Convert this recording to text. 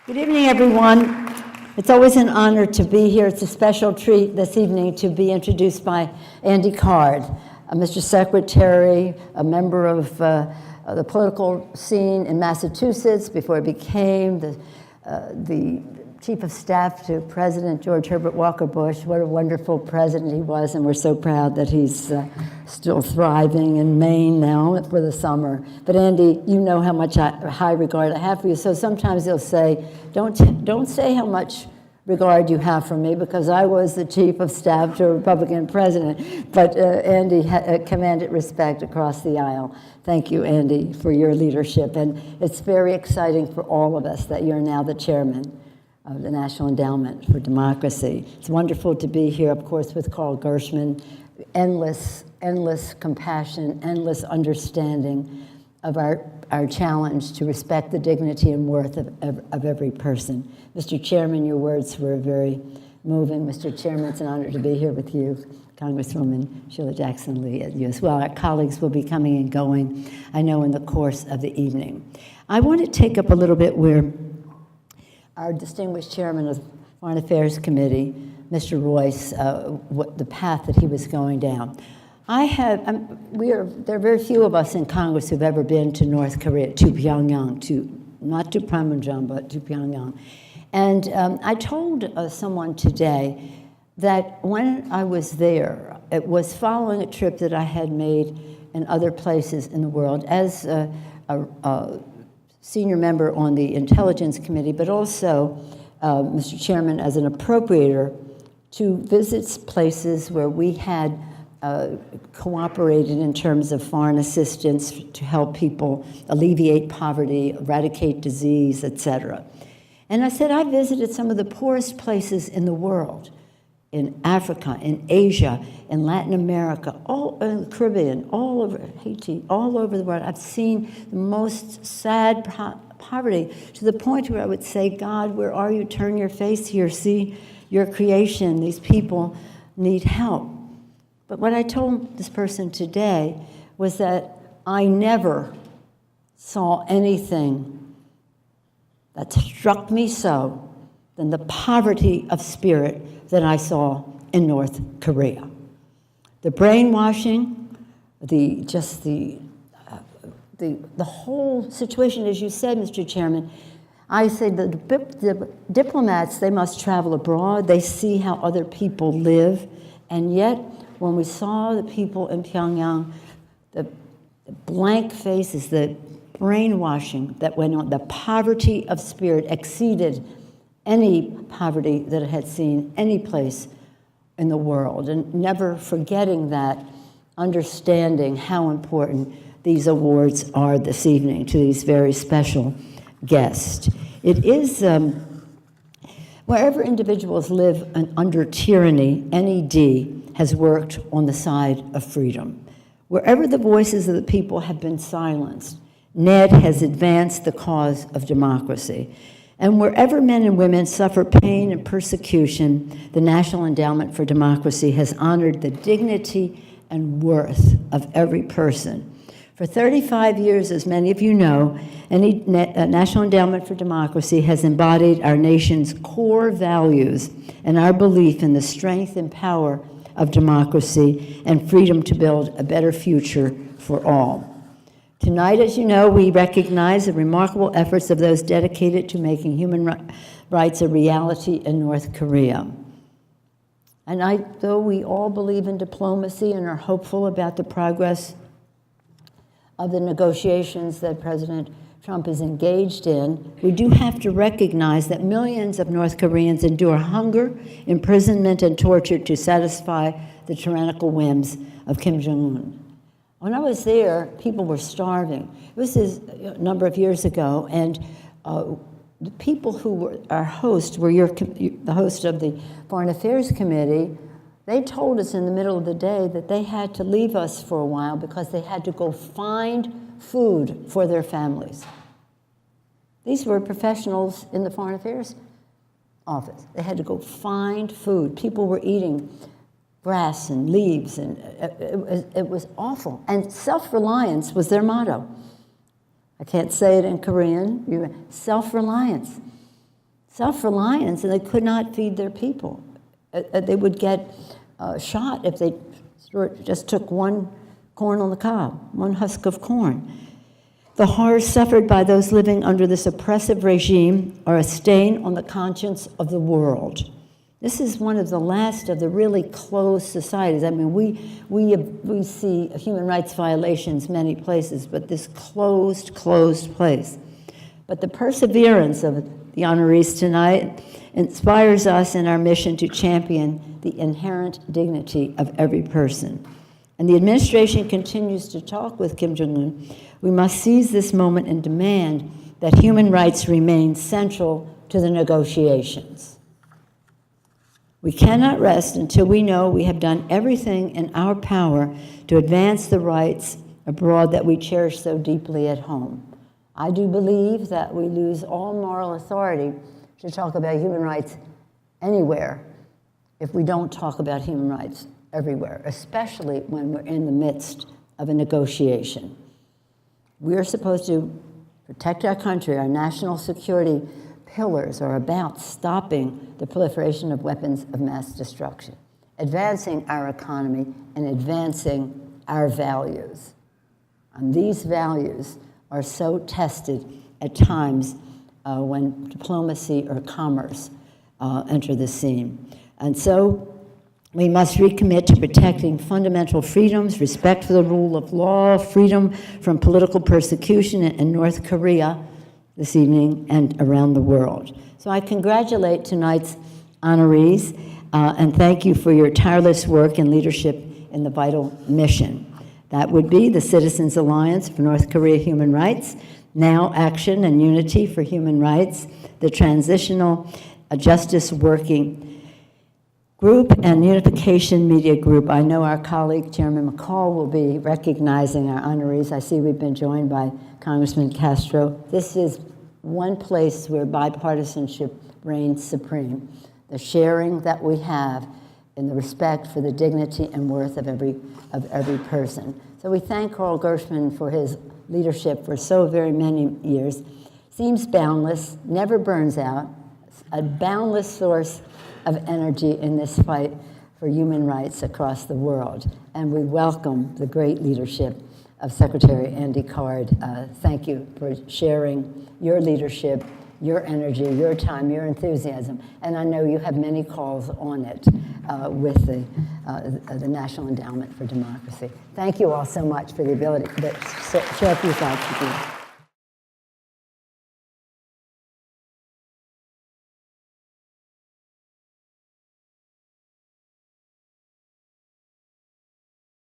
Good evening, everyone. It's always an honor to be here. It's a special treat this evening to be introduced by Andy Card, Mr. Secretary, a member of the political scene in Massachusetts before he became the Chief of Staff to President George Herbert Walker Bush. What a wonderful president he was, and we're so proud that he's still thriving in Maine now for the summer. But Andy, you know how much high regard I have for you, so sometimes he'll say, don't say how much regard you have for me, because I was the Chief of Staff to a Republican president. But Andy commanded respect across the aisle. Thank you, Andy, for your leadership, and it's very exciting for all of us that you're now the chairman of the National Endowment for Democracy. It's wonderful to be here, of course, with Carl Gershman. Endless compassion, endless understanding of our challenge to respect the dignity and worth of every person. Mr. Chairman, your words were very moving. Mr. Chairman, it's an honor to be here with you. Congresswoman Sheila Jackson Lee, you as well. Our colleagues will be coming and going, I know, in the course of the evening. I want to take up a little bit where our distinguished chairman of the Foreign Affairs Committee, Mr. Royce, the path that he was going down. There are very few of us in Congress who've ever been to North Korea, to Pyongyang, not to Panmunjom, but to Pyongyang. And I told someone today that when I was there, it was following a trip that I had made in other places in the world as a senior member on the Intelligence Committee, but also, Mr. Chairman, as an appropriator to visit places where we had cooperated in terms of foreign assistance to help people alleviate poverty, eradicate disease, etc. And I said, I visited some of the poorest places in the world, in Africa, in Asia, in Latin America, all in the Caribbean, all over Haiti, all over the world. I've seen the most sad poverty, to the point where I would say, God, where are you? Turn your face here. See your creation. These people need help. But what I told this person today was that I never saw anything that struck me so than the poverty of spirit that I saw in North Korea. The brainwashing, the whole situation, as you said, Mr. Chairman. I say the diplomats, they must travel abroad. They see how other people live. And yet, when we saw the people in Pyongyang, the blank faces, the brainwashing that went on, the poverty of spirit exceeded any poverty that I had seen any place in the world. And never forgetting that, understanding how important these awards are this evening to these very special guests. It is, wherever individuals live under tyranny, NED has worked on the side of freedom. Wherever the voices of the people have been silenced, NED has advanced the cause of democracy. And wherever men and women suffer pain and persecution, the National Endowment for Democracy has honored the dignity and worth of every person. For 35 years, as many of you know, National Endowment for Democracy has embodied our nation's core values and our belief in the strength and power of democracy and freedom to build a better future for all. Tonight, as you know, we recognize the remarkable efforts of those dedicated to making human rights a reality in North Korea. And though we all believe in diplomacy and are hopeful about the progress of the negotiations that President Trump is engaged in, we do have to recognize that millions of North Koreans endure hunger, imprisonment, and torture to satisfy the tyrannical whims of Kim Jong-un. When I was there, people were starving. This is a number of years ago, and the people who were our hosts, the host of the Foreign Affairs Committee. They told us in the middle of the day that they had to leave us for a while because they had to go find food for their families. These were professionals in the Foreign Affairs office. They had to go find food. People were eating grass and leaves, and it was awful. And self-reliance was their motto. I can't say it in Korean. Self-reliance. self-reliance, and they could not feed their people. They would get shot if they just took one corn on the cob, one husk of corn. The horrors suffered by those living under this oppressive regime are a stain on the conscience of the world. This is one of the last of the really closed societies. I mean, we see human rights violations many places, but this closed place. But the perseverance of the honorees tonight inspires us in our mission to champion the inherent dignity of every person. And the administration continues to talk with Kim Jong-un. We must seize this moment and demand that human rights remain central to the negotiations. We cannot rest until we know we have done everything in our power to advance the rights abroad that we cherish so deeply at home. I do believe that we lose all moral authority to talk about human rights anywhere if we don't talk about human rights everywhere, especially when we're in the midst of a negotiation. We're supposed to protect our country. Our national security pillars are about stopping the proliferation of weapons of mass destruction, advancing our economy, and advancing our values. And these values are so tested at times when diplomacy or commerce enter the scene. And so we must recommit to protecting fundamental freedoms, respect for the rule of law, freedom from political persecution in North Korea this evening and around the world. So I congratulate tonight's honorees and thank you for your tireless work and leadership in the vital mission. That would be the Citizens Alliance for North Korea Human Rights, Now Action and Unity for Human Rights, the Transitional Justice Working Group, and Unification Media Group. I know our colleague, Chairman McCall, will be recognizing our honorees. I see we've been joined by Congressman Castro. This is one place where bipartisanship reigns supreme, the sharing that we have in the respect for the dignity and worth of every person. So we thank Carl Gershman for his leadership for so very many years. Seems boundless, never burns out, a boundless source of energy in this fight for human rights across the world. And we welcome the great leadership of Secretary Andy Card. Thank you for sharing your leadership, your energy, your time, your enthusiasm. And I know you have many calls on it with the National Endowment for Democracy. Thank you all so much for the ability to share a few thoughts with you.